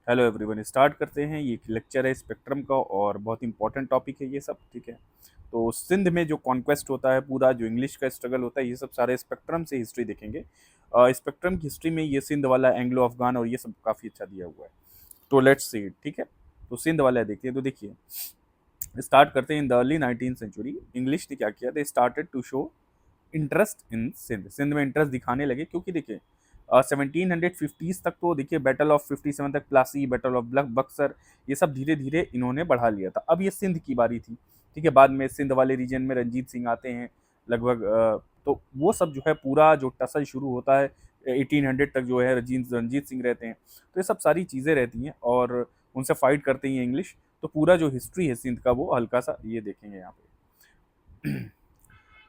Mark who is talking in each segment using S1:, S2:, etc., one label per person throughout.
S1: Hello everyone, start करते हैं। ये लेक्चर है स्पेक्ट्रम का और बहुत इंपॉर्टेंट टॉपिक है ये सब। ठीक है, तो सिंध में जो कॉन्क्वेस्ट होता है, पूरा जो इंग्लिश का स्ट्रगल होता है, ये सब सारे स्पेक्ट्रम से हिस्ट्री देखेंगे। स्पेक्ट्रम की हिस्ट्री में ये सिंध वाला, एंग्लो अफगान और ये सब काफ़ी अच्छा दिया हुआ है। तो लेट्स सी। ठीक है, तो सिंध वाला देखते हैं। तो देखिए, स्टार्ट करते हैं। In the early 19th century English ने क्या किया, they started to show interest in Sindh. Sindh में इंटरेस्ट दिखाने लगे, क्योंकि देखिए 1750s तक तो देखिए बैटल ऑफ 57 तक, प्लासी, बैटल ऑफ बक्सर, ये सब धीरे धीरे इन्होंने बढ़ा लिया था। अब ये सिंध की बारी थी। ठीक है, बाद में सिंध वाले रीजन में रंजीत सिंह आते हैं लगभग। तो वो सब जो है, पूरा जो टसल शुरू होता है 1800 तक जो है, रंजीत रंजीत सिंह रहते हैं। तो ये सब सारी चीज़ें रहती हैं और उनसे फाइट करते हैं इंग्लिश। तो पूरा जो हिस्ट्री है सिंध का, वो हल्का सा ये देखेंगे यहाँ पे।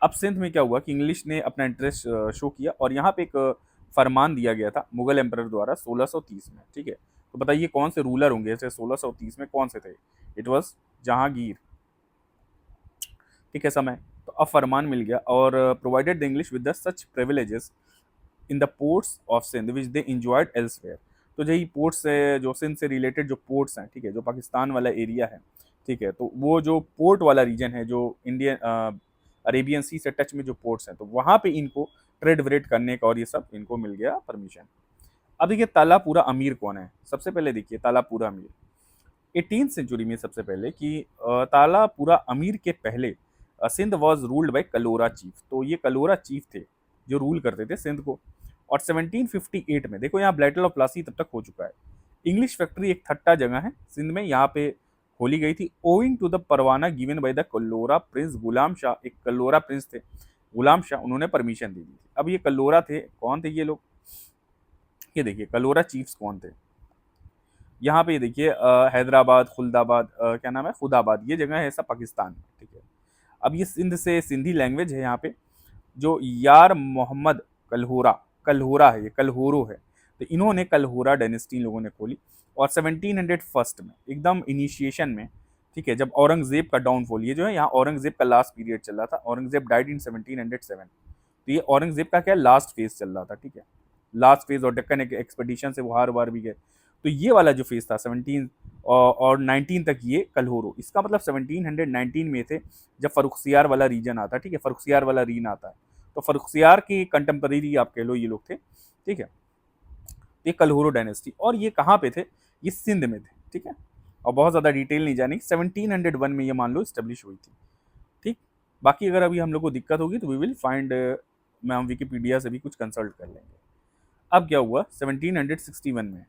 S1: अब सिंध में क्या हुआ कि इंग्लिश ने अपना इंटरेस्ट शो किया और यहाँ पे एक फरमान दिया गया था मुगल एम्परर द्वारा 1630 में। ठीक है, तो बताइए कौन से रूलर होंगे ऐसे 1630 में, कौन से थे? It was Jahangir. ठीक है, समय। तो अब फरमान मिल गया और provided the English with the such privileges in the ports of Sindh which they enjoyed elsewhere. तो यही पोर्ट्स है, जो सिंध से रिलेटेड जो पोर्ट्स हैं, ठीक है, जो पाकिस्तान वाला एरिया है, ठीक है, तो वो जो पोर्ट वाला रीजन है, जो इंडियन अरेबियन सी से टच में जो पोर्ट्स हैं, तो वहाँ पे इनको ट्रेड व्रेड करने का और ये सब इनको मिल गया परमिशन। अब देखिए तालापुरा अमीर कौन है। सबसे पहले देखिए तालापुरा अमीर 18th सेंचुरी में, सबसे पहले कि तालापुरा अमीर के पहले Sindh was ruled by Kalhora chief. तो ये कलोरा चीफ थे जो रूल करते थे सिंध को। और 1758 में देखो, यहाँ बैटल ऑफ प्लासी तब तक हो चुका है। इंग्लिश फैक्ट्री एक थट्टा जगह है सिंध में, यहाँ पे खोली गई थी ओइंग टू द परवाना given by the Kalhora prince Ghulam Shah. एक कल्लोरा प्रिंस थे गुलाम शाह, उन्होंने परमिशन दे दी थी। अब ये कल्लोरा थे, कौन थे ये लोग? ये देखिए कल्लोरा चीफ्स कौन थे। यहाँ पे देखिए हैदराबाद, खुलदाबाद, क्या नाम है, खुदाबाद, ये जगह है सब पाकिस्तान में। ठीक है, अब ये सिंध से सिंधी लैंग्वेज है यहाँ पे। जो यार मोहम्मद कल्होरा, कल्होरा है, ये कल्होरो है। तो इन्होंने कल्होरा डायनेस्टी इन लोगों ने खोली। और 1701 में एकदम इनिशिएशन में, ठीक है, जब औरंगजेब का डाउनफॉल, ये जो है यहाँ औरंगजेब का लास्ट पीरियड चल रहा था। Aurangzeb died in 1707। तो ये औरंगजेब का क्या लास्ट फेज चल रहा था। ठीक है, लास्ट फेज, और डेक्कन एक्सपेडिशन से वो हार वार भी गए। तो ये वाला जो फेज था 17 और 19 तक, ये कल्होरो, इसका मतलब 1719 में थे जब फरुखसियार वाला रीजन आता है। ठीक है, फरुखसियार वाला रीन आता है। तो फरुखसियार के कंटेम्पररी आप कह लो ये लोग थे। ठीक है, ये कल्होरो डायनेस्टी, और ये कहाँ पे थे? ये सिंध में थे। ठीक है, और बहुत ज़्यादा डिटेल नहीं जाने, 1701 में ये मान लो स्टेब्लिश हुई थी। ठीक, बाकी अगर अभी हम लोग को दिक्कत होगी तो वी विल फाइंड, मैं हम विकीपीडिया से भी कुछ कंसल्ट कर लेंगे। अब क्या हुआ 1761 में?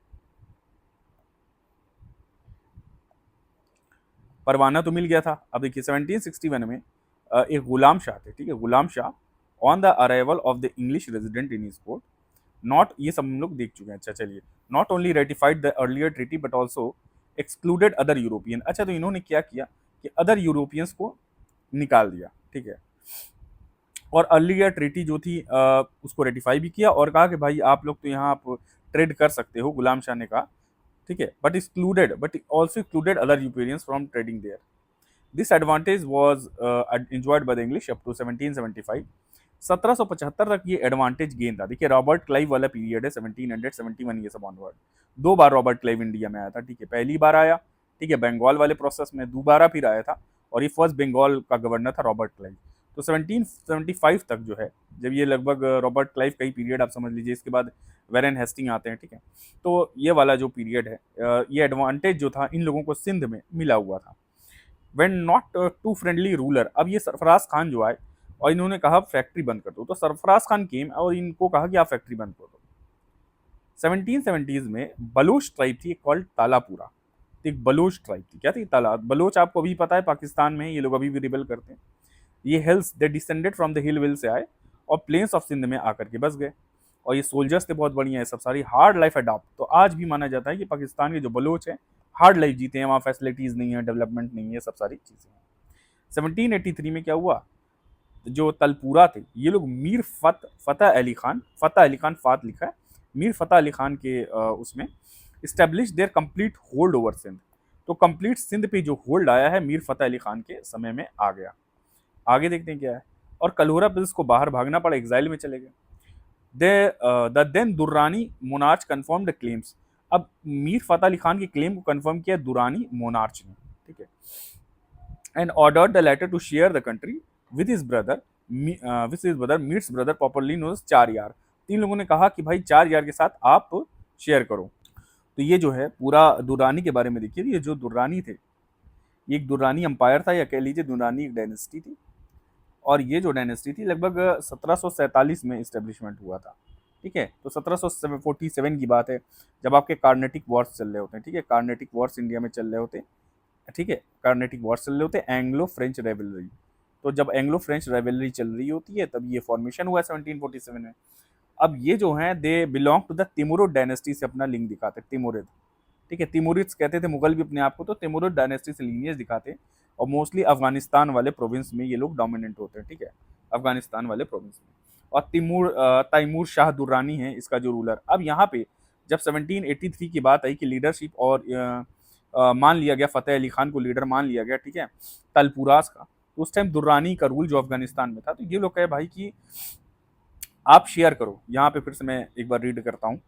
S1: परवाना तो मिल गया था। अब देखिए 1761 में एक गुलाम शाह थे। ठीक है, Ghulam Shah on the arrival of the English resident in his court, not, ये सब हम लोग देख चुके हैं। अच्छा चलिए, not only ratified the earlier treaty but also excluded other European. अच्छा, तो इन्होंने क्या किया कि अदर यूरोपियंस को निकाल दिया। ठीक है, और अर्लियर ट्रीटी जो थी उसको रेटिफाई भी किया और कहा कि भाई आप लोग तो यहाँ आप ट्रेड कर सकते हो, गुलाम शाह ने कहा। ठीक है, but also excluded other Europeans from trading there. This advantage was enjoyed by the English up to 1775। 1775 तक ये एडवांटेज गेन था। देखिए रॉबर्ट क्लाइव वाला पीरियड है 1771 ये सब ऑनवर्ड। दो बार रॉबर्ट क्लाइव इंडिया में आया था। ठीक है, पहली बार आया, ठीक है, बंगाल वाले प्रोसेस में, दोबारा फिर आया था, और ये फर्स्ट बंगाल का गवर्नर था रॉबर्ट क्लाइव। तो 1775 तक जो है, जब ये लगभग रॉबर्ट क्लाइव का ही पीरियड आप समझ लीजिए, इसके बाद वेरन हेस्टिंग आते हैं। ठीक है, तो ये वाला जो पीरियड है, ये एडवांटेज जो था इन लोगों को सिंध में मिला हुआ था। When not too friendly ruler, अब ये सरफराज खान जो आए और इन्होंने कहा फैक्ट्री बंद कर दो, तो सरफराज खान केम और इनको कहा कि आप फैक्ट्री बंद कर दो। 1770s में बलोच ट्राइब थी कॉल्ड तालापुरा। तो एक बलोच ट्राइब थी, क्या थी? ताला बलोच, आपको अभी पता है पाकिस्तान में ये लोग अभी भी रिबेल करते हैं। ये hills they descended from the hill will say आए और प्लेन्स ऑफ सिंध में आकर के बस गए। और ये सोल्जर्स थे बहुत बढ़िया है, सब सारी हार्ड लाइफ अडॉप्ट। तो आज भी माना जाता है कि पाकिस्तान के जो बलोच हैं हार्ड लाइफ जीते हैं, वहाँ फैसिलिटीज़ नहीं है, डेवलपमेंट नहीं है, सब सारी चीज़ें हैं। 1783 में क्या हुआ, जो तलपुरा थे ये लोग मीर फतेह अली खान फात लिखा है, मीर फतेह अली खान के उसमें establish their complete hold over Sindh. तो कंप्लीट सिंध पे जो होल्ड आया है मीर फतेह अली खान के समय में आ गया। आगे देखते हैं क्या है। और कल्होरा प्रिंस को बाहर भागना पड़ा, एग्जाइल में चले गए। The then Durrani monarch confirm the claims. अब मीर फतेह अली खान के क्लेम को कंफर्म किया दुरानी मोनार्च ने, ठीक है, and ordered the latter to share the country with his brother, meets brother popularly known as 4 यार। तीन लोगों ने कहा कि भाई 4 यार के साथ आप शेयर करो। तो ये जो है पूरा दुर्रानी के बारे में देखिए, ये जो दुर्रानी थे, ये एक दुर्रानी अंपायर था, या कह लीजिए दुर्रानी एक डायनेस्टी थी। और ये जो डायनेस्टी थी लगभग 1747 में इस्टेब्लिशमेंट हुआ था, ठीक है। तो 1747 की बात है, जब आपके कार्नेटिक वॉर्स चल रहे होते हैं, ठीक है, कार्नेटिक वॉर्स इंडिया में चल रहे होते हैं, ठीक है, कार्नेटिक वॉर्स चल रहे होते हैं, एंग्लो फ्रेंच रेवलरी। तो जब एंग्लो फ्रेंच रेवलरी चल रही होती है तब ये फॉर्मेशन हुआ है 1747 में। अब ये जो हैं they belong to the Timurid dynasty से अपना लिंक दिखाते हैं, तिमुरिद, ठीक है, तिमुरिड्स कहते थे मुगल भी अपने आप को, तो तिमुरिड डायनेस्टी से लीनियज दिखाते हैं। और मोस्टली अफगानिस्तान वाले प्रोविंस में ये लोग डोमिनेंट होते हैं, ठीक है, अफगानिस्तान वाले प्रोविंस में। और तैमूर शाह दुर्रानी है इसका जो रूलर। अब यहाँ पे जब 1783 की बात आई कि लीडरशिप और मान लिया गया, फतेह अली खान को लीडर मान लिया गया, ठीक है, तलपुरास का, तो उस टाइम दुर्रानी का रूल जो अफगानिस्तान में था। तो ये लोग कहे भाई कि आप शेयर करो। यहाँ पे फिर से मैं एक बार रीड करता हूँ,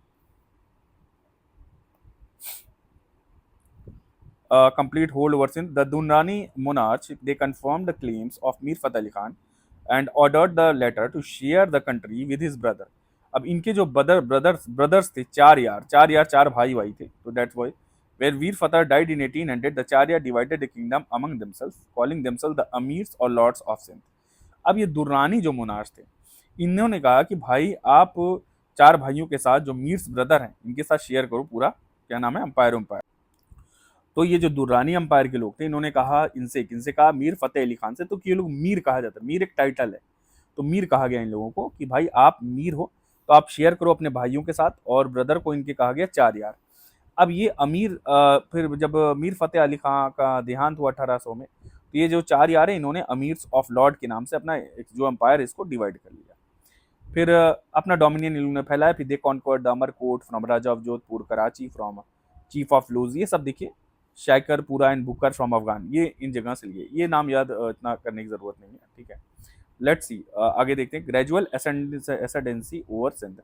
S1: complete hold over Sindh. The Durrani monarch they confirmed the claims of Mir Fateh Ali Khan and ordered the latter to share the country with his brother. अब इनके जो ब्रदर्स थे, 4 यार, 4 भाई थे, तो that's why where Veer Fateh died in 1800, the 4 यार divided the kingdom among themselves, calling themselves the amirs or lords of Sindh. अब ये दुर्रानी जो मोनार्च थे, इन्होंने कहा कि भाई आप 4 भाइयों के साथ जो मीर्स ब्रदर हैं इनके साथ शेयर करो पूरा, क्या नाम है, अंपायर। तो ये जो दुर्रानी अंपायर के लोग थे, इन्होंने कहा इनसे, किनसे कहा, मीर फतेह अली खान से। तो ये लोग मीर कहा जाता है, मीर एक टाइटल है, तो मीर कहा गया इन लोगों को कि भाई आप मीर हो तो आप शेयर करो अपने भाइयों के साथ। और ब्रदर को इनके कहा गया 4 यार। अब ये फिर जब मीर फतेह अली खान का देहांत हुआ 1800 में, तो ये जो 4 यार है इन्होंने अमीर्स ऑफ लॉर्ड के नाम से अपना जो अंपायर है इसको डिवाइड कर लिया। फिर अपना डोमिनियन इन लोगों ने फैलाया। फिर they conquered the Amarkot from Raja of Jodhpur, Karachi from chief of Lus, ये सब देखिए, शायकर पूरा एंड बुकर फ्रॉम अफगान, ये इन जगह से लिए। ये नाम याद इतना करने की जरूरत नहीं है, ठीक है। लेट्स सी आगे देखते हैं। Gradual ascendancy over Sindh.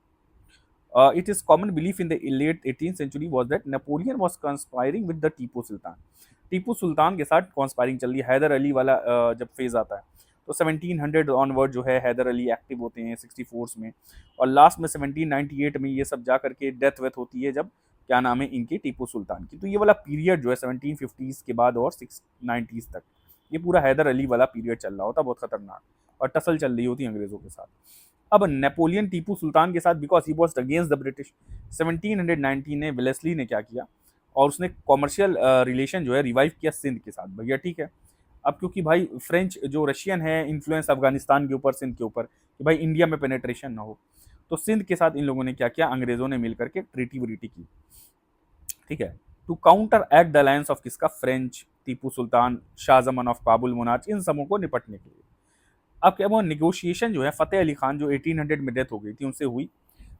S1: It is common belief in the late 18th century was that Napoleon was conspiring with the Tipu Sultan. Tipu Sultan के साथ कॉन्स्पायरिंग चल रही है। हैदर अली वाला जब फेज आता है तो 1700 ऑनवर्ड जो है हैदर अली एक्टिव होते हैं 64 में, और लास्ट में 1798 में ये सब जा करके डेथ वेथ होती है, जब क्या नाम है इनकी, टीपू सुल्तान की। तो ये वाला पीरियड जो है 1750 के बाद और 690s तक, ये पूरा हैदर अली वाला पीरियड चल रहा होता, बहुत खतरनाक, और टसल चल रही होती अंग्रेजों के साथ। अब नेपोलियन टीपू सुल्तान के साथ, because he was against the British, 1719 में वेलेस्ली ने क्या किया, और उसने कॉमर्शियल रिलेशन जो है रिवाइव किया सिंध के साथ। भैया ठीक है, अब क्योंकि भाई फ्रेंच जो रशियन है इन्फ्लुएंस अफगानिस्तान के ऊपर, सिंध के ऊपर, कि भाई इंडिया में पेनेट्रेशन ना हो, तो सिंध के साथ इन लोगों ने क्या किया, अंग्रेजों ने मिलकर के ट्रीटी व्रीटी की, ठीक है, to counteract the alliance of किसका, French, Tipu Sultan, Shahzaman of Kabul monarch, इन सबों को निपटने के लिए। अब क्या वो नेगोशिएशन जो है फतेह अली खान जो 1800 में डेथ हो गई थी उनसे हुई,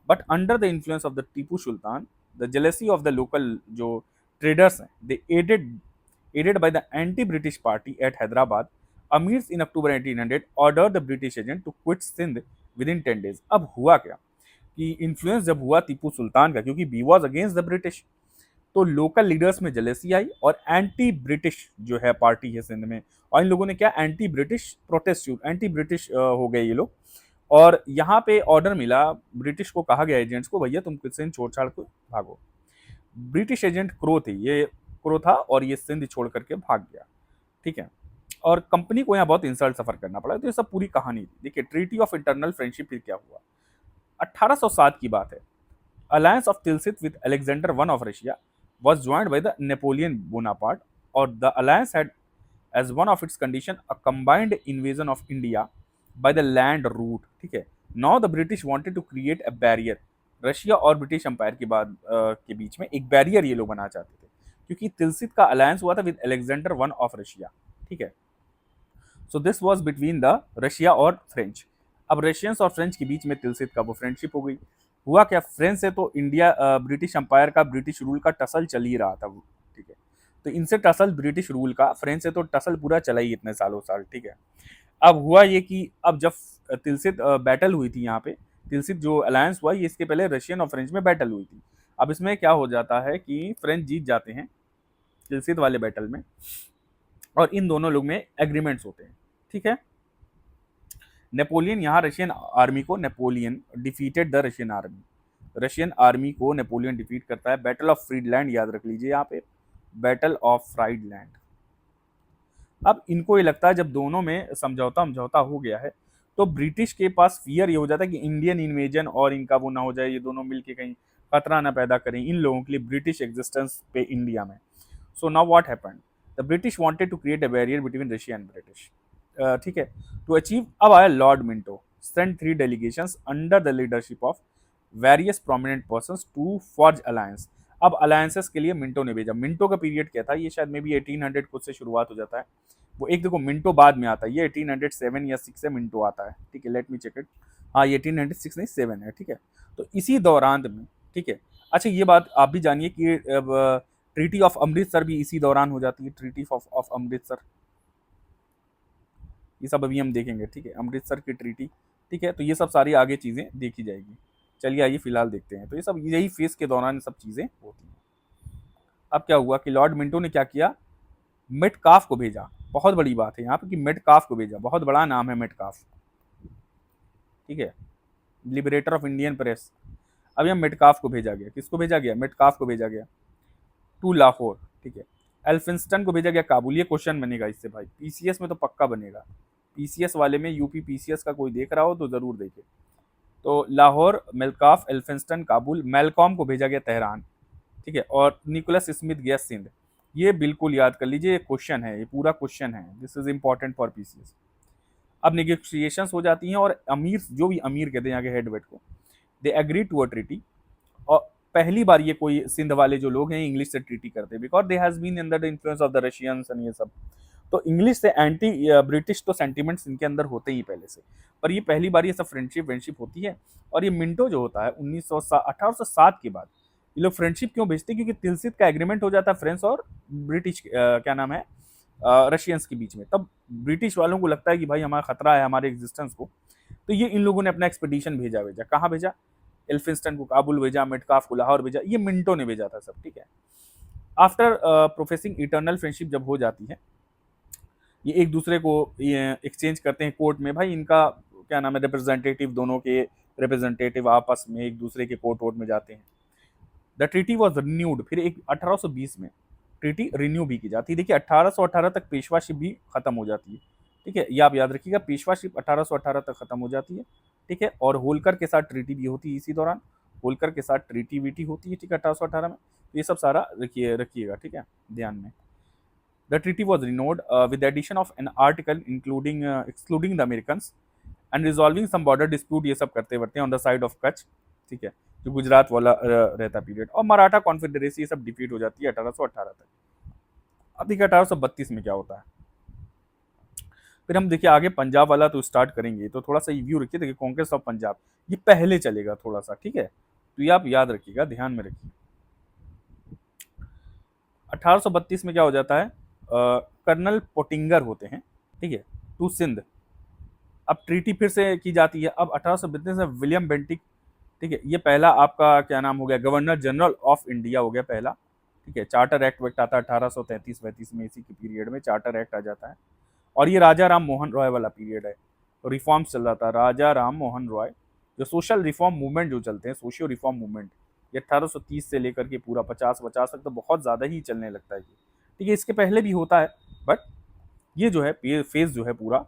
S1: but under the influence of the Tipu Sultan, the jealousy of the local जो ट्रेडर्स हैं, दे aided by the anti-British party at Hyderabad, Amirs in October 1800 ordered the British agent to quit Sindh within 10 days। अब हुआ क्या कि influence जब हुआ टीपू सुल्तान का, क्योंकि he was against the British, तो लोकल लीडर्स में जेलेसी आई और एंटी ब्रिटिश जो है पार्टी है सिंध में, और इन लोगों ने क्या, anti British protest, anti British हो गए ये लोग। और यहाँ पे ऑर्डर मिला, ब्रिटिश को कहा गया एजेंट्स को, भैया तुम सिंध छोड़ छाड़ को भागो। ब्रिटिश एजेंट क्रो थे, ये क्रो था, और ये सिंध छोड़ करके भाग गया, ठीक है। और कंपनी को यहाँ बहुत इंसल्ट सफर करना पड़ा। तो ये सब पूरी कहानी थी। देखिए ट्रीटी ऑफ इंटरनल फ्रेंडशिप फिर क्या हुआ, 1807 की बात है। Alliance of Tilsit with Alexander one of Russia was joined by the Napoleon Bonaparte, or the alliance had as one of its condition a combined invasion of India by the land route, ठीक है। Now the British wanted to create a barrier, Russia और British empire के बाद के बीच में एक barrier ये लोग बनाना चाहते थे, क्योंकि तिलसित का अलायंस हुआ था with Alexander one of Russia, ठीक है। So this was between the Russia और फ्रेंच। अब रशियंस और फ्रेंच के बीच में तिलसित का वो फ्रेंडशिप हो गई। हुआ क्या, फ्रेंच से तो इंडिया ब्रिटिश अंपायर का, ब्रिटिश रूल का टसल चल ही रहा था, ठीक है। तो इनसे टसल ब्रिटिश रूल का, फ्रेंच से तो टसल पूरा चला ही इतने सालों साल, ठीक है। अब हुआ ये कि अब जब तिलसित बैटल हुई थी यहाँ पे, तिलसित जो अलायंस हुआ ये इसके पहले रशियन और फ्रेंच में बैटल हुई थी। अब इसमें क्या हो जाता है कि फ्रेंच जीत जाते हैं तिलसित वाले बैटल में, और इन दोनों लोग में एग्रीमेंट्स होते हैं, ठीक है। नेपोलियन यहाँ रशियन आर्मी को, Napoleon defeated the Russian army, Russian army को नेपोलियन डिफीट करता है। बैटल ऑफ फ्रीडलैंड याद रख लीजिए यहाँ पे, बैटल ऑफ फ्रीडलैंड। अब इनको ये लगता है जब दोनों में समझौता समझौता हो गया है, तो ब्रिटिश के पास फियर ये हो जाता है कि इंडियन इन्वेजन और इनका वो ना हो जाए, ये दोनों मिलके कहीं खतरा ना पैदा करें इन लोगों के लिए ब्रिटिश एग्जिस्टेंस पे इंडिया में। So now what happened, the British wanted to create a barrier between Russia and British, ठीक है। टू अचीव, अब आया Lord Minto, send 3 delegations under the leadership of various prominent persons to forge alliance. अब alliances के लिए Minto ने भेजा। Minto का पीरियड क्या था, ये शायद मे बी 1800 कुछ से शुरुआत हो जाता है, वो एक देखो मिंटो बाद में आता है, ये 1807 या 6 से मिंटो आता है, ठीक है, लेट मी चेक इट। हाँ, ये 1806 नहीं 7 है, ठीक है। तो इसी दौरान में, ठीक है। अच्छा, ये बात आप भी जानिए कि ट्रीटी ऑफ अमृतसर भी इसी दौरान हो जाती है, ट्रीटी ऑफ अमृतसर, ये सब अभी हम देखेंगे, ठीक है, अमृतसर की ट्रीटी, ठीक है। तो ये सब सारी आगे चीज़ें देखी जाएगी। चलिए आइए फिलहाल देखते हैं, तो ये सब यही फेज के दौरान सब चीज़ें होती हैं। अब क्या हुआ कि लॉर्ड मिंटो ने क्या किया, मेटकाफ को भेजा। बहुत बड़ी बात है यहाँ पे कि मेटकाफ को भेजा, बहुत बड़ा नाम है मेटकाफ, ठीक है, लिबरेटर ऑफ इंडियन प्रेस। अब यहाँ मेटकाफ को भेजा गया, किसको भेजा गया, मेटकाफ को भेजा गया टू लाहौर, ठीक है। एल्फिंस्टन को भेजा गया काबुल। ये क्वेश्चन बनेगा इससे भाई, पीसीएस में तो पक्का बनेगा, पीसीएस वाले में यूपी पीसीएस का कोई देख रहा हो तो जरूर देखे। तो लाहौर, मेलकाफ, एल्फिंस्टन, काबुल। मेलकॉम को भेजा गया तेहरान, ठीक है, और निकोलस स्मिथ गया सिंध। ये बिल्कुल याद कर लीजिए, क्वेश्चन है, ये पूरा क्वेश्चन है, this is important for PCS. अब नेगोशिएशंस हो जाती हैं और अमीर, जो भी अमीर कहते हैं यहाँ के हेडवेट को, they agree to a treaty. और पहली बार ये कोई सिंध वाले जो लोग हैं इंग्लिश से ट्रीटी करते हैं, because they has been under the influence of the Russians and ये सब। तो इंग्लिश से एंटी ब्रिटिश तो सेंटिमेंट्स इनके अंदर होते ही पहले से, पर ये पहली बार ये सब फ्रेंडशिप होती है। और ये मिंटो जो होता है 1807 के बाद, ये लोग फ्रेंडशिप क्यों भेजते हैं, क्योंकि तिलसित का एग्रीमेंट हो जाता है फ्रेंच और ब्रिटिश क्या नाम है, रशियंस के बीच में। तब ब्रिटिश वालों को लगता है कि भाई हमारा खतरा है हमारे एग्जिस्टेंस को, तो ये इन लोगों ने अपना एक्सपेडिशन भेजा। कहाँ भेजा, एल्फिंस्टन को काबुल भेजा, मेटकाफ को लाहौर भेजा, ये मिंटो ने भेजा था सब, ठीक है। आफ्टर प्रोफेसिंग इटर्नल फ्रेंडशिप जब हो जाती है, ये एक दूसरे को एक्सचेंज करते हैं कोर्ट में, भाई इनका क्या नाम है, रिप्रेजेंटेटिव, दोनों के रिप्रेजेंटेटिव आपस में एक दूसरे के कोर्ट वोर्ट में जाते हैं। द ट्रीटी वॉज रिन्यूड, फिर एक 1820 में ट्रीटी रिन्यू भी की जाती है। देखिए 1818 तक पेशवाशिप भी खत्म हो जाती है, ठीक है, ये आप याद रखिएगा, पेशवाशिप 1818 तक खत्म हो जाती है, ठीक है। और होलकर के साथ ट्रीटी भी होती है इसी दौरान, होलकर के साथ ट्रीटी वीटी होती है, ठीक है, 1818 में। तो ये सब सारा रखिएगा, ठीक है, ध्यान में। The treaty was renewed with addition of an article including excluding the Americans and resolving some border dispute, ये सब करते वर्ते on the side of Kutch, ठीक है, जो गुजरात वाला रहता पीरियड। और मराठा कॉन्फेडरेसी ये सब डिफीट हो जाती है 1818 तक। अब देखिए 1832 में क्या होता है, फिर हम देखिए आगे पंजाब वाला तो स्टार्ट करेंगे, तो थोड़ा सा व्यू रखिए, देखिए कॉन्क्वेस्ट ऑफ पंजाब ये पहले चलेगा थोड़ा सा, ठीक है, तो ये आप याद रखिएगा, ध्यान में रखिए। 1832 में क्या हो जाता है, कर्नल पोटिंगर होते हैं, ठीक है, टू सिंध। अब ट्रीटी फिर से की जाती है, अब 1832 में विलियम बेंटिक, ठीक है, ये पहला आपका क्या नाम हो गया, गवर्नर जनरल ऑफ इंडिया हो गया पहला, ठीक है। चार्टर एक्ट वैक्ट आता है 1833-35 में, इसी के पीरियड में चार्टर एक्ट आ जाता है। और ये राजा राम मोहन रॉय वाला पीरियड है, रिफॉर्म्स चल रहा था, राजा राम मोहन रॉय, जो सोशल रिफॉर्म मूवमेंट जो चलते हैं, सोशियो रिफॉर्म मूवमेंट, ये 1830 से लेकर के पूरा 50 तक तो बहुत ज़्यादा ही चलने लगता है ये, ठीक है। इसके पहले भी होता है, बट ये जो है फेज जो है पूरा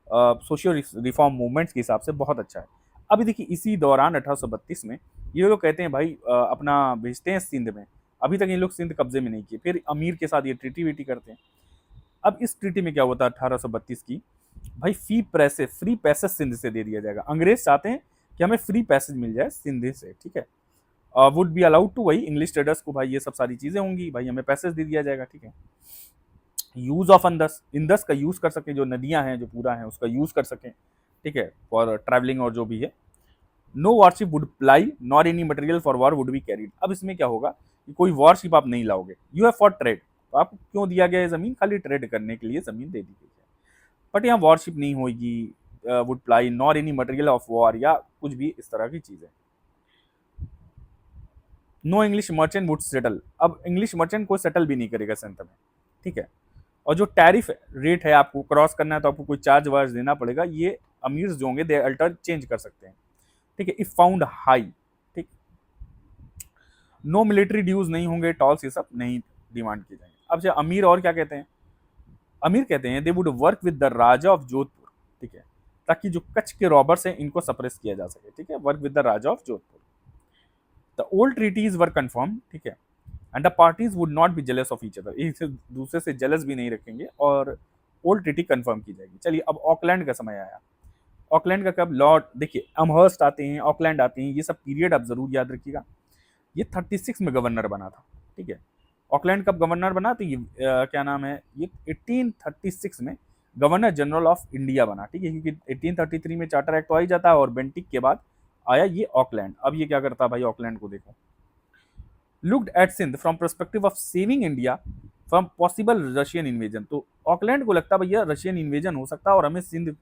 S1: सोशियो रिफॉर्म मूवमेंट्स के हिसाब से बहुत अच्छा है। अभी देखिए इसी दौरान 1832 में ये लोग कहते हैं भाई अपना भेजते हैं सिंध में, अभी तक ये लोग सिंध कब्जे में नहीं किए, फिर अमीर के साथ ये ट्रीटी वीटी करते हैं। अब इस ट्रीटी में क्या होता है 1832 की, भाई फ्री पैसेज सिंध से दे दिया जाएगा। अंग्रेज चाहते हैं कि हमें फ्री पैसेज मिल जाए सिंध से, ठीक है, वुड बी अलाउड टू, वही इंग्लिश ट्रेडर्स को भाई ये सब सारी चीजें होंगी, भाई हमें पैसेज दे दिया जाएगा, ठीक है। यूज ऑफ इंदस, इंदस का यूज कर सकें, जो नदियां हैं जो पूरा है उसका यूज कर सकें, ठीक है, फॉर ट्रैवलिंग और जो भी है। No warship would ply nor any material for war would be carried. अब इसमें क्या होगा कि कोई वॉरशिप आप नहीं लाओगे, यू हैव फॉर ट्रेड, तो आपको क्यों दिया गया है जमीन, खाली ट्रेड करने के लिए जमीन दे दी गई है, बट यहाँ वॉरशिप नहीं होगी, would ply nor any material of war, या कुछ भी इस तरह की चीजें। No English merchant would settle, अब इंग्लिश मर्चेंट कोई सेटल भी नहीं करेगा सिंध में, ठीक है। और जो टैरिफ रेट है, आपको क्रॉस करना है तो आपको कोई चार्ज वार्ज देना पड़ेगा, ये अमीर जो होंगे दे अल्टर चेंज कर सकते हैं, ठीक है। इफ फाउंड हाई, ठीक। नो मिलिट्री ड्यूज नहीं होंगे, टॉल्स ये सब नहीं डिमांड किए जाएंगे। अब जो अमीर और क्या कहते हैं, अमीर कहते हैं they would work with the raja of Jodhpur, ठीक है, ताकि जो कच्छ के रॉबर्स हैं इनको सप्रेस किया जा सके, ठीक है, work with the raja of Jodhpur. The old treaties were confirm, ठीक है, and the parties would not be jealous of each other, एक दूसरे से जेलस भी नहीं रखेंगे, और ओल्ड ट्रीटी कंफर्म की जाएगी। चलिए अब ऑकलैंड का समय आया। ऑकलैंड का कब, लॉर्ड देखिए अमहर्स्ट आते हैं, ऑकलैंड आते हैं, ये सब पीरियड आप जरूर याद रखिएगा। ये 36 में गवर्नर बना था, ठीक है। ऑकलैंड कब गवर्नर बना, तो ये क्या नाम है, ये 1836 में गवर्नर जनरल ऑफ इंडिया बना, ठीक है, क्योंकि 1833 में चार्टर एक्ट तो आ ही जाता है, और बेंटिक के बाद आया ये ऑकलैंड। अब ये क्या करता है भाई, ऑकलैंड को देखो, looked at Sindh from perspective of saving India from possible Russian invasion. तो ऑकलैंड को लगता भैया रशियन इन्वेजन हो सकता है, और हमें सिंध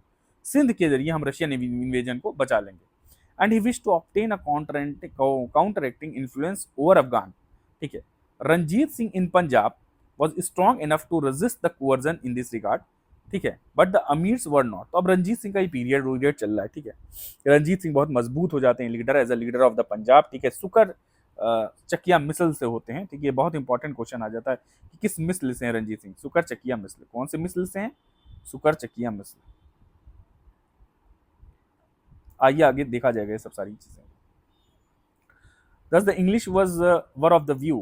S1: सिंध के जरिए हम रशियन इन्वेजन को बचा लेंगे। And he wish to obtain a counteracting influence over Afghan, ठीक है। Ranjit Singh in Punjab was strong enough to resist the conversion in this regard, ठीक है, but the amirs were not. तो अब रंजीत सिंह का ही पीरियड चल रहा है, ठीक है। रंजीत सिंह बहुत मजबूत हो जाते हैं leader, as a leader of the Punjab, ठीक है। सुकर चकिया मिसल से होते हैं, ठीक है, बहुत इंपॉर्टेंट क्वेश्चन आ जाता है कि किस मिसल से हैं रंजीत सिंह, सुकर चकिया मिसल, कौन से मिसल से हैं, सुकर चकिया मिसल। आइए आगे देखा जाएगा ये सब सारी चीजें। Thus the English were of the view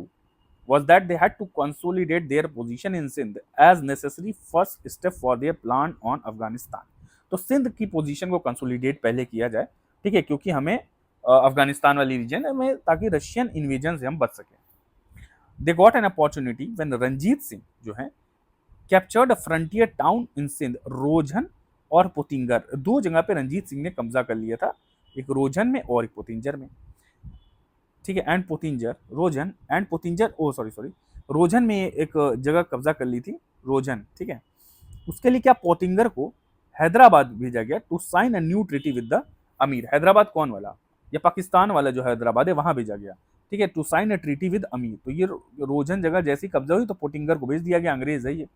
S1: was that they had to consolidate their position in Sindh as necessary first step for their plan on Afghanistan। तो सिंध की पोजीशन को कंसोलिडेट पहले किया जाए, ठीक है, क्योंकि हमें अफगानिस्तान वाली रीजन में, ताकि रशियन इन्वेजन से हम बच सकें। They got an opportunity when Ranjit Singh जो है captured a frontier town in Sindh, Rojhan और पोतिंगर, दो जगह पे रंजीत सिंह ने कब्जा कर लिया था, एक रोजन में और एक पोतिंजर में, ठीक है। And पोतिंजर, Rojan and पोतिंजर, O sorry रोजन में एक जगह कब्जा कर ली थी, रोजन, ठीक है। उसके लिए क्या, पोतिंगर को हैदराबाद भेजा गया to sign a new treaty with the Amir. Hyderabad कौन वाला, या पाकिस्तान वाला जो हैदराबाद है वहां भेजा गया, ठीक है, to sign a treaty with Amir. तो ये रोजन जगह जैसी कब्जा हुई तो पोतिंगर को भेज दिया गया, अंग्रेज है ये,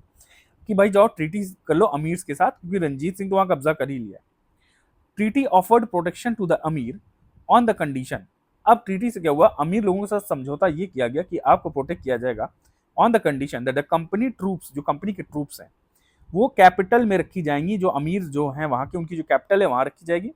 S1: कि भाई जाओ ट्रीटी कर लो अमीर के साथ, क्योंकि रंजीत सिंह तो वहां कब्जा कर ही लिया। Treaty offered protection to the Amir on the condition, अब ट्रीटी से क्या हुआ, अमीर लोगों के साथ समझौता ये किया गया कि आपको प्रोटेक्ट किया जाएगा on the condition that the company troops, जो कंपनी के ट्रूप्स हैं वो कैपिटल में रखी जाएंगी, जो अमीर जो हैं वहां की उनकी जो कैपिटल है वहां रखी जाएगी,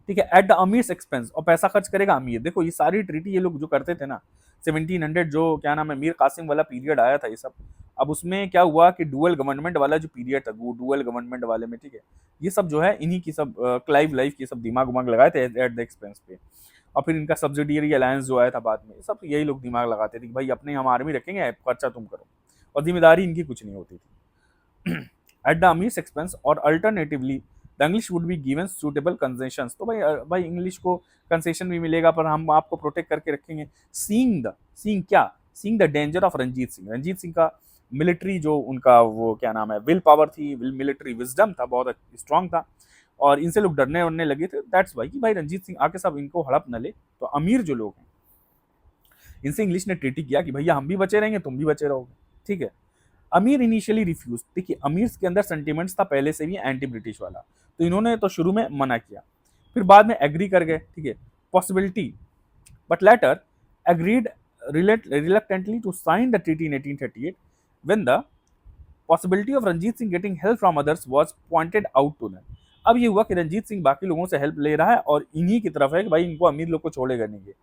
S1: ठीक है, एट द अमीर एक्सपेंस, और पैसा खर्च करेगा अमीर। देखो ये सारी ट्रीटी ये लोग जो करते थे ना 1700, जो क्या नाम है मीर कासिम वाला पीरियड आया था ये सब, अब उसमें क्या हुआ कि डुअल गवर्नमेंट वाला जो पीरियड था, वो डुअल गवर्नमेंट वाले में, ठीक है, ये सब जो है इन्हीं की सब क्लाइव लाइफ की सब दिमाग उमाग लगाए थे एट द एक्सपेंस पे। और फिर इनका सब्सिडियरी अलायंस जो आया था बाद में, सब यही लोग दिमाग लगाते थे कि भाई अपने हम आर्मी रखेंगे, खर्चा तुम करो, और जिम्मेदारी इनकी कुछ नहीं होती थी। एट द अमीर्स एक्सपेंस और alternatively the English would be given suitable concessions, तो भाई इंग्लिश को कंसेशन भी मिलेगा, पर हम आपको प्रोटेक्ट करके रखेंगे। सीइंग क्या, seeing the danger of Ranjit Singh, Ranjit Singh का मिलिट्री जो उनका वो क्या नाम है विल पावर थी, मिलिट्री विजडम था, बहुत स्ट्रांग था, और इनसे लोग डरने वरने लगे थे। दैट्स वाई कि भाई रंजीत सिंह आके सब इनको हड़प न ले, तो अमीर जो लोग हैं इनसे इंग्लिश ने ट्रीटी किया कि भैया हम भी बचे रहेंगे, तुम भी बचे रहोगे, ठीक है। अमीर इनिशियली रिफ्यूज, देखिए अमीर के अंदर सेंटिमेंट्स था पहले से भी एंटी ब्रिटिश वाला, तो इन्होंने तो शुरू में मना किया, फिर बाद में एग्री कर गए, ठीक है, possibility, but later agreed reluctantly to sign the treaty in 1838 when the possibility of Ranjit Singh getting help from others was pointed out to them. अब ये हुआ कि रंजीत सिंह बाकी लोगों से हेल्प ले रहा है और इन्हीं की तरफ है कि भाई इनको अमीर लोग को छोड़ेगा नहीं ये।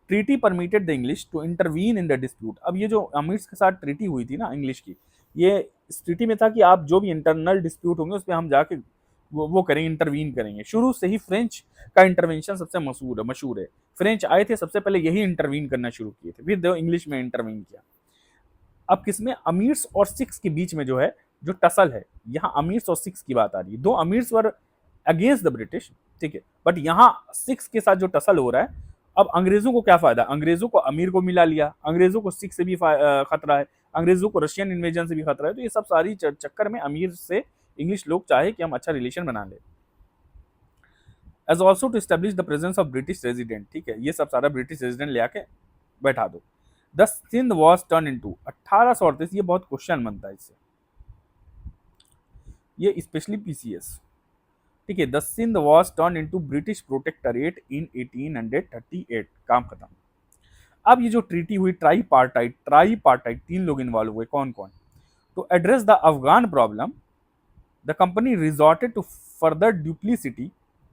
S1: Treaty permitted the English to intervene in the dispute. अब ये जो अमीर के साथ ट्रीटी हुई थी ना इंग्लिश की, ये इस ट्रीटी में था कि आप जो भी इंटरनल डिस्प्यूट होंगे उस पर हम जाके वो करेंगे, इंटरवीन करेंगे। शुरू से ही फ्रेंच का इंटरवेंशन सबसे मशहूर है। फ्रेंच आए थे सबसे पहले यही इंटरवीन करना शुरू किए थे, फिर इंग्लिश में इंटरवीन किया। अब किसमें, अमीर्स और सिख्स के बीच में जो है जो टसल है, यहाँ अमीर्स और सिख्स की बात आ रही है। दो अमीर्स वर अगेंस्ट द ब्रिटिश, ठीक है, बट यहाँ सिख्स के साथ जो टसल हो रहा है, अब अंग्रेजों को क्या फायदा, अंग्रेजों को अमीर को मिला लिया, अंग्रेजों को सिख से भी खतरा है, अंग्रेजों को रशियन इन्वेजन से भी खतरा है, तो ये सब सारी चक्कर में अमीर से इंग्लिश लोग चाहे कि हम अच्छा रिलेशन बना ले। As also to establish the presence of British resident, ठीक है, ये सब सारा ब्रिटिश रेजिडेंट ले आके बैठा दो। The Sindh was turn into 1838, ये बहुत क्वेश्चन बनता है इससे, ये स्पेशली पीसीएस, ठीक है। The Sindh was turn into British protectorate in 1838, काम खत्म। अब ये जो ट्रीटी हुई ट्राईपार्टाइट, ट्राईपार्टाइट 3 लोग इन्वॉल्व हुए, कौन कौन? To address the Afghan problem the company resorted to further duplicity,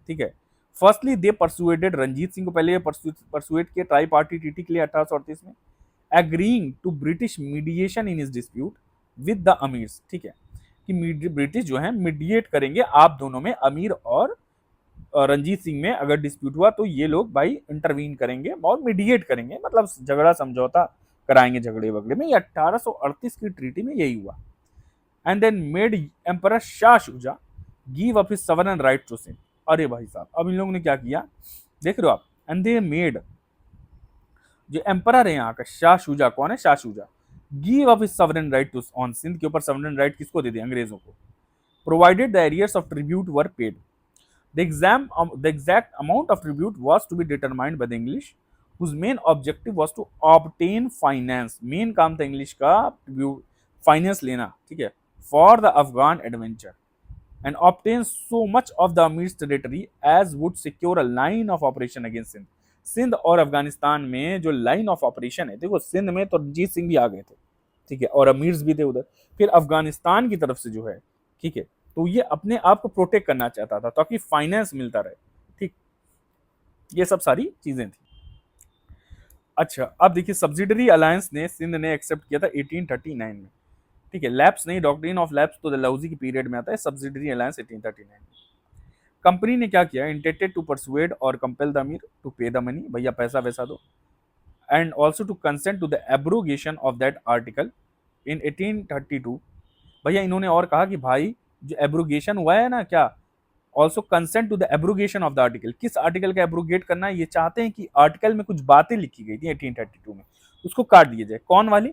S1: ठीक है। Firstly they persuaded, Ranjit Singh को पहले ये परसुएट किया ट्राई पार्टी ट्रीटी के लिए 1838 में, एग्रीइंग टू ब्रिटिश मीडिएशन इन इस डिस्प्यूट विद द अमीर्स, ठीक है, कि ब्रिटिश जो है मीडिएट करेंगे आप दोनों में, अमीर और रंजीत सिंह में अगर डिस्प्यूट हुआ तो ये लोग भाई इंटरवीन करेंगे और मीडिएट करेंगे, मतलब झगड़ा समझौता कराएंगे झगड़े वगड़े में। ये 1838 की ट्रीटी में यही हुआ। And then made emperor Shah Shuja give up his sovereign right to Sindh. अरे भाई साहब, अब इन लोगों ने क्या किया, देख रहे हो आप, एंड दे मेड, जो एम्परर है यहाँ का शाह शुजा, कौन है? Shah Shuja, give up his sovereign right to on Sindh के ऊपर सवर्न राइट किसको दे दिया? अंग्रेजों को। Provided the arrears of tribute were paid. The exact amount of tribute was to be determined by the English, whose main objective was to obtain finance. Main काम था English का फाइनेंस लेना, ठीक है, for the Afghan adventure, and obtain so much of the Amir's territory as would secure a line of operation against Sindh. Sindh और अफगानिस्तान में जो line of operation है, देखो सिंध में तो रंजीत सिंह भी आ गए थे, ठीक है, और अमीर्स भी थे उधर, फिर अफगानिस्तान की तरफ से जो है, ठीक है, तो ये अपने आप को प्रोटेक्ट करना चाहता था ताकि फाइनेंस मिलता रहे, ठीक, ये सब सारी चीजें थी। अच्छा, अब देखिए सब्सिडरी अलायंस ने सिंध ने एक्सेप्ट किया था 1839 में, ठीक है, लैप्स नहीं, डॉक्ट्रिन ऑफ लैप्स तो डलहौजी की पीरियड में आता है, सब्सिडरी अलायंस 1839 में। कंपनी ने क्या किया, इंटेंटेड टू परसुएड और compel the amir to pay the money, भैया पैसा वैसा दो, and also to consent to the abrogation of that article in 1832। भैया इन्होंने और कहा कि भाई जो एब्रोगेशन हुआ है ना, क्या, also consent to the abrogation of the article, किस आर्टिकल का एब्रोगेट करना है, ये चाहते हैं कि आर्टिकल में कुछ बातें लिखी गई थी 1832 में, उसको काट दिया जाए। कौन वाली?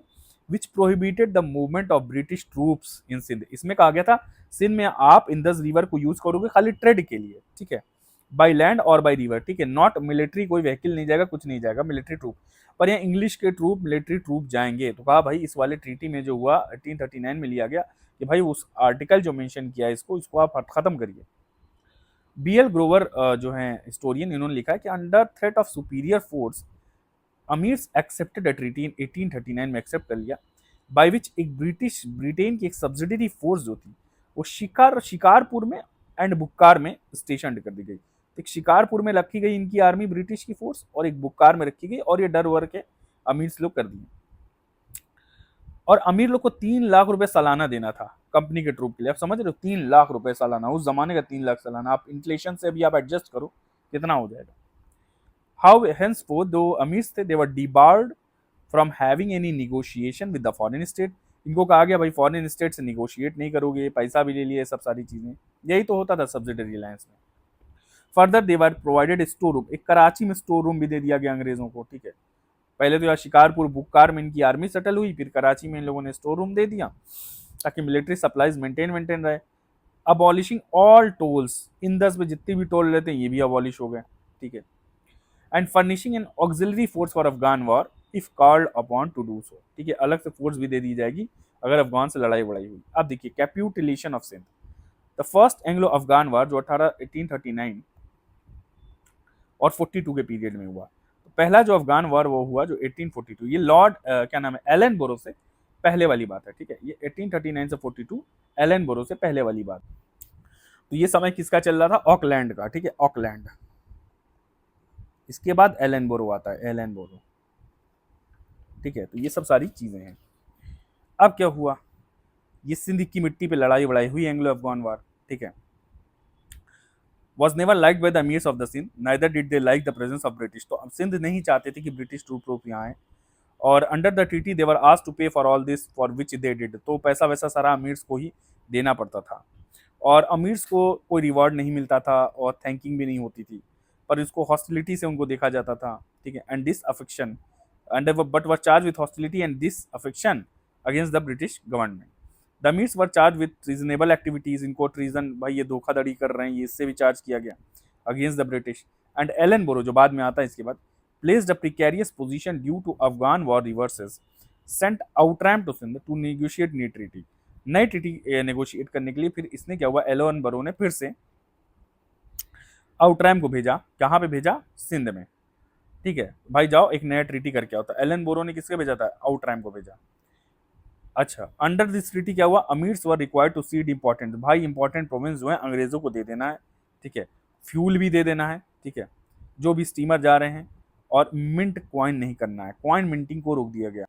S1: Which prohibited the movement of British troops in Sindh. इसमें कहा गया था सिंध में आप इंदस रिवर को यूज करोगे खाली ट्रेड के लिए, ठीक है, बाई लैंड और बाई रिवर, ठीक है, नॉट मिलिट्री, कोई व्हीकल नहीं जाएगा, कुछ नहीं जाएगा, मिलिट्री ट्रूप। पर यहाँ इंग्लिश के ट्रूप, मिलिट्री ट्रूप जाएंगे, तो कहा भाई इस वाले ट्रीटी में जो हुआ 1839 में लिया गया कि भाई उस आर्टिकल जो मेंशन किया है इसको आप खत्म करिए। बीएल ग्रोवर जो है हिस्टोरियन, इन्होंने लिखा है कि under threat of superior force amirs accepted a treaty in 1839 में एक्सेप्ट कर लिया, बाय विच एक ब्रिटेन की एक सब्सिडरी फोर्स जो थी वो शिकारपुर में एंड बुक्कार में स्टेशन कर दी गई। एक शिकारपुर में रखी गई इनकी आर्मी ब्रिटिश की फोर्स, और एक बुक्कार में रखी गई, और ये डर वर के अमीर लोग कर दिए। और अमीर लोग को 3 लाख रुपए सालाना देना था कंपनी के ट्रूप के लिए। आप समझ रहे हो, 3 लाख रुपए सालाना, उस जमाने का 3 लाख सालाना, आप इन्फ्लेशन से भी आप एडजस्ट करो कितना हो जाएगा। हाउ henceforth दो अमीर्स थे, they were debarred from having any negotiation with the foreign state. इनको कहा गया भाई फॉरेन स्टेट से निगोशिएट नहीं करोगे, पैसा भी ले लिए, सब सारी चीजें, यही तो होता था सब्सिडरी अलायंस में। Further they were provided store room, एक कराची में स्टोर रूम भी दे दिया गया अंग्रेजों को, ठीक है। पहले तो यहाँ शिकारपुर बुक्कार में इनकी आर्मी सेटल हुई, फिर कराची में इन लोगों ने स्टोर रूम दे दिया ताकि मिलिट्री सप्लाईज मेंटेन रहे। अबॉलिशिंग ऑल टोल्स, इंदस में जितने भी टोल लेते हैं ये भी अबॉलिश हो गए, ठीक है। And furnishing N auxiliary force for Afghan war if called upon two do so, ठीक है, अलग से फोर्स भी दे दी जाएगी अगर अफगान से लड़ाई वड़ाई हुई। अब देखिए capitulation of Sindh, the first Anglo Afghan war जो 1839 और 42 के पीरियड में हुआ। तो पहला जो अफगान वॉर वो हुआ जो 1842, ये लॉर्ड क्या नाम है, एलन बोरो से पहले वाली बात है, ठीक है, ये 1839 से 42 एलन बोरो से पहले वाली बात। तो ये समय किसका चल रहा था? ऑकलैंड का, ठीक है, ऑकलैंड। इसके बाद एलन बोरो आता है, एलन बोरो, ठीक है। तो ये सब सारी चीजें हैं। अब क्या हुआ, ये सिंध की मिट्टी पे लड़ाई वड़ाई हुई, एंग्लो अफगान वार, ठीक है। was never liked by the emirs of the Sindh, neither did they like the presence of British। तो अब सिंध नहीं चाहते थे कि ब्रिटिश ट्रूप यहाँ आए, और under the treaty they were asked to pay for all this for which they did, तो पैसा वैसा सारा अमीर्स को ही देना पड़ता था, और अमीर्स को कोई रिवॉर्ड नहीं मिलता था और थैंकिंग भी नहीं होती थी, पर इसको हॉस्टिलिटी से उनको देखा जाता था, ठीक है। And disaffection and but were charge with hostility and disaffection against the British government. The amirs were charge with reasonable activities, इनको ट्रीजन, भाई ये धोखाधड़ी कर रहे हैं, ये इससे भी चार्ज किया गया। Against the British, and Ellenborough जो बाद में आता है इसके बाद, placed a precarious position due to Afghan war reverses, sent Outram to Sindh to negotiate new treaty, नई ट्रीटी नेगोशिएट करने के लिए फिर इसने क्या हुआ, एलन बोरो ने फिर से आउटरैम को भेजा, कहाँ पे भेजा, सिंध में, ठीक है भाई जाओ एक नया ट्रीटी करके आओ। तो एलन बोरो ने किसके भेजा था, आउटरैम को भेजा। अच्छा, अंडर दिस ट्रीटी क्या हुआ, amirs were required to cede important, भाई इंपॉर्टेंट प्रोविंस जो है अंग्रेजों को दे देना है, ठीक है, फ्यूल भी दे देना है, ठीक है, जो भी स्टीमर जा रहे हैं, और मिंट कॉइन नहीं करना है, कॉइन मिंटिंग को रोक दिया गया।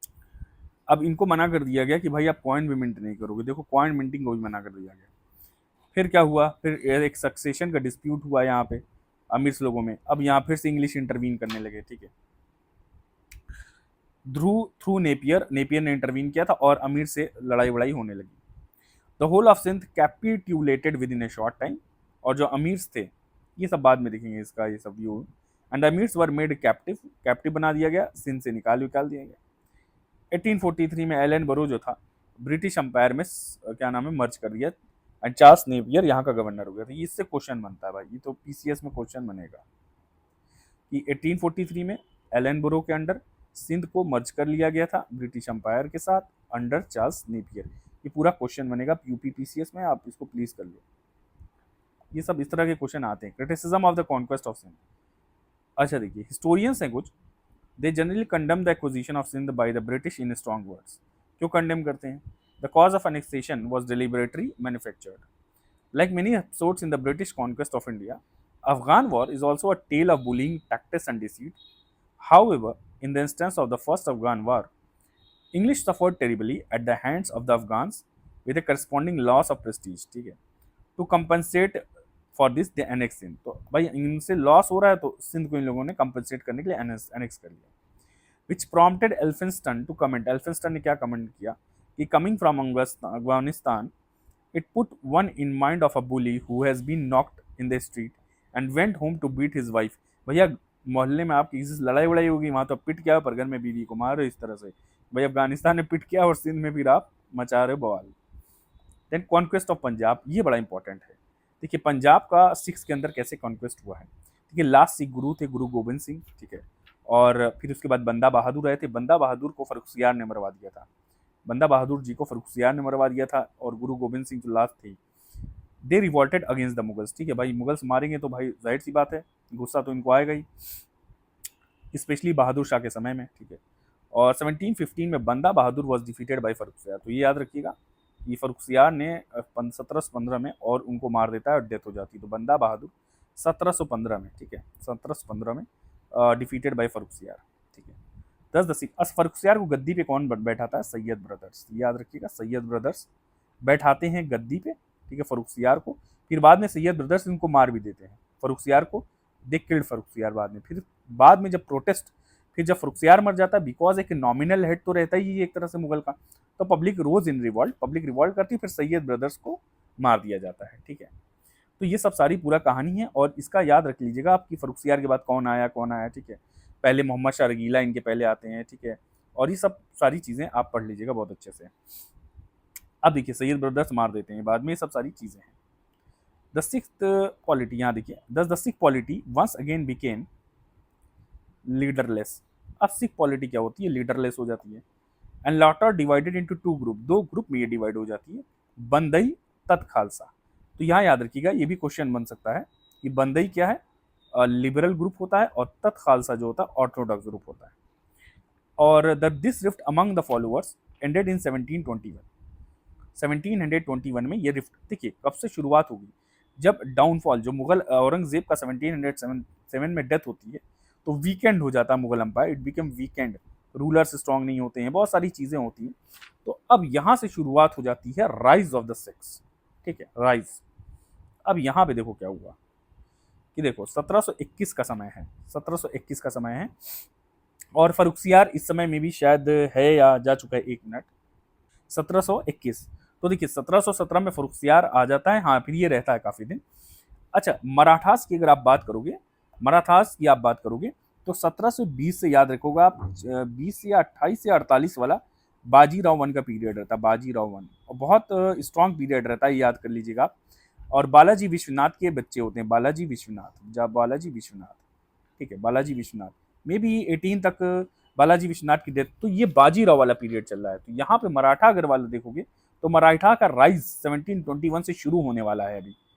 S1: अब इनको मना कर दिया गया कि भाई आप कॉइन भी मिंट नहीं करोगे, देखो कॉइन मिंटिंग को भी मना कर दिया गया। फिर क्या हुआ, फिर एक सक्सेशन का डिस्प्यूट हुआ यहाँ पे अमीर्स लोगों में, अब यहाँ फिर से इंग्लिश इंटरवीन करने लगे, ठीक है, थ्रू नेपियर, नेपियर ने इंटरवीन किया था और अमीर से लड़ाई वड़ाई होने लगी। The whole of Sindh capitulated within a short time, और जो अमीर्स थे, ये सब बाद में देखेंगे इसका ये सब view, and amirs were made captive, captive बना दिया गया, सिंध से निकाल दिया गया। 1843 में एलन बरो जो था ब्रिटिश अंपायर में क्या नाम है मर्ज कर दिया, एंड चार्ल्स नेपियर यहाँ का गवर्नर हो गया था। इससे क्वेश्चन बनता है भाई, ये तो पीसीएस में क्वेश्चन बनेगा कि 1843 में एलन बरो के अंडर सिंध को मर्ज कर लिया गया था ब्रिटिश अंपायर के साथ अंडर चार्ल्स नेपियर। ये पूरा क्वेश्चन बनेगा यूपी पीसीएस में, आप इसको प्लीज कर लो, ये सब इस तरह के क्वेश्चन आते हैं। Criticism of the conquest of Sindh, अच्छा देखिए हिस्टोरियंस हैं कुछ, they generally condemn the acquisition of Sindh by the British in strong words. क्यों कंडेम करते हैं, the cause of annexation was deliberately manufactured. Like many episodes in the British conquest of India, Afghan war is also a tale of bullying, tactics, and deceit. However, in the instance of the first Afghan war, English suffered terribly at the hands of the Afghans with a corresponding loss of prestige, ठीक है। To compensate for this, they annexed Sindh। तो भाई इनसे loss हो रहा है तो सिंध को इन लोगों ने कंपनसेट करने के लिए एनेक्स कर लिया। Which prompted Elphinstone to comment, Elphinstone ने क्या कमेंट किया कि coming from Afghanistan, it put one in mind of a bully who has been knocked in the street and went home to beat his wife। भैया मोहल्ले में आपकी किसी से लड़ाई वड़ाई होगी वहां तो पिट क्या, पर घर में बीवी को मार रहे हो इस तरह से, भाई अफगानिस्तान में पिट किया और सिंध में फिर आप मचा रहे हो बवाल। देन कॉन्क्वेस्ट ऑफ पंजाब, ये बड़ा इंपॉर्टेंट है। देखिए पंजाब का सिक्स के अंदर कैसे कॉन्क्वेस्ट हुआ है, ठीक है, लास्ट सिख गुरु थे गुरु गोबिंद सिंह, ठीक है, और फिर उसके बाद बंदा बहादुर आए थे, बंदा बहादुर को फर्रुखसियार ने मरवा दिया था, बंदा बहादुर जी को फर्रुखसियार ने मरवा दिया था, और गुरु गोबिंद सिंह जो लास्ट थे दे रिवॉल्टेड अगेंस्ट द मुगल्स, ठीक है भाई मुगल्स मारेंगे तो भाई जाहिर सी बात है गुस्सा तो इनको आएगा ही, स्पेशली बहादुर शाह के समय में, ठीक है। और 1715 में बंदा बहादुर वॉज डिफीटेड बाई फर्रुखसियार, तो ये याद रखिएगा कि फर्रुखसियार ने 1715 में और उनको मार देता है और डेथ हो जाती है, तो बंदा बहादुर 1715 में, ठीक है, 1715 में डिफीटेड बाई फर्रुखसियार, ठीक है। 10 फर्रुखसियार को गद्दी पे कौन बैठाता है, सैयद ब्रदर्स, याद रखिएगा सैयद ब्रदर्स बैठाते हैं गद्दी पे, ठीक है, फर्रुखसियार को, फिर बाद में सैयद ब्रदर्स इनको मार भी देते हैं फर्रुखसियार को, दे किल्ड फर्रुखसियार बाद में, फिर बाद में जब प्रोटेस्ट, फिर जब फर्रुखसियार मर जाता है, बिकॉज एक नॉमिनल हेड तो रहता ही एक तरह से मुगल का, तो पब्लिक रोज इन रिवॉल्ट, पब्लिक रिवॉल्ट करती, फिर सैयद ब्रदर्स को मार दिया जाता है, ठीक है। तो ये सब सारी पूरा कहानी है, और इसका याद रख लीजिएगा आपकी फर्रुखसियार के बाद कौन आया, ठीक है, पहले मोहम्मद शाह रगीला इनके पहले आते हैं, ठीक है, और ये सब सारी चीज़ें आप पढ़ लीजिएगा बहुत अच्छे से। अब देखिए सैयद ब्रदर्स मार देते हैं बाद में, ये सब सारी चीज़ें हैं। द सिक्स्थ पॉलिटी, यहाँ देखिए the sixth polity once again became leaderless. अब सिख पॉलिटी क्या होती है, लीडरलेस हो जाती है, and later divided into two group, दो ग्रुप में ये डिवाइड हो जाती है, बंदई तत् खालसा। तो यहाँ याद रखिएगा ये भी क्वेश्चन बन सकता है कि बंदई क्या है, लिबरल ग्रुप होता है, और तत् खालसा जो होता है ऑर्थोडॉक्स ग्रुप होता है। और this rift among the followers ended in 1721, 1721 में ये रिफ्ट, देखिए कब से शुरुआत होगी, जब डाउनफॉल, जो मुगल औरंगजेब का 1707 में डेथ होती है, तो वीकेंड हो जाता है Mughal empire, it become weakened, rulers strong नहीं होते हैं, बहुत सारी चीज़ें होती हैं, तो अब यहाँ से शुरुआत हो जाती है राइज ऑफ द सिक्स, ठीक है, राइज। अब यहाँ पे देखो क्या हुआ कि देखो 1721 का समय है, 1721 का समय है, और फर्रुखसियार इस समय में भी शायद है या जा चुका है, 1 मिनट, 1721, तो देखिए 1717 में फर्रुखसियार आ जाता है, हाँ फिर ये रहता है काफ़ी दिन। अच्छा मराठास की अगर आप बात करोगे, मराठास की आप बात करोगे तो 1720 से याद रखोगे आप, 20 या 28 या 48 वाला बाजीराव वन का पीरियड रहता है, बाजीराव वन, और बहुत स्ट्रॉन्ग पीरियड रहता है, याद कर लीजिएगा आप। और बालाजी विश्वनाथ के बच्चे होते हैं, बालाजी विश्वनाथ, बालाजी विश्वनाथ, ठीक है, बालाजी विश्वनाथ मे बी 18 तक बालाजी विश्वनाथ की डेथ। तो ये बाजीराव वाला पीरियड चल रहा है। तो यहाँ पे मराठा अगर वाला देखोगे तो मराठा का राइज 1721 से शुरू होने वाला है अभी।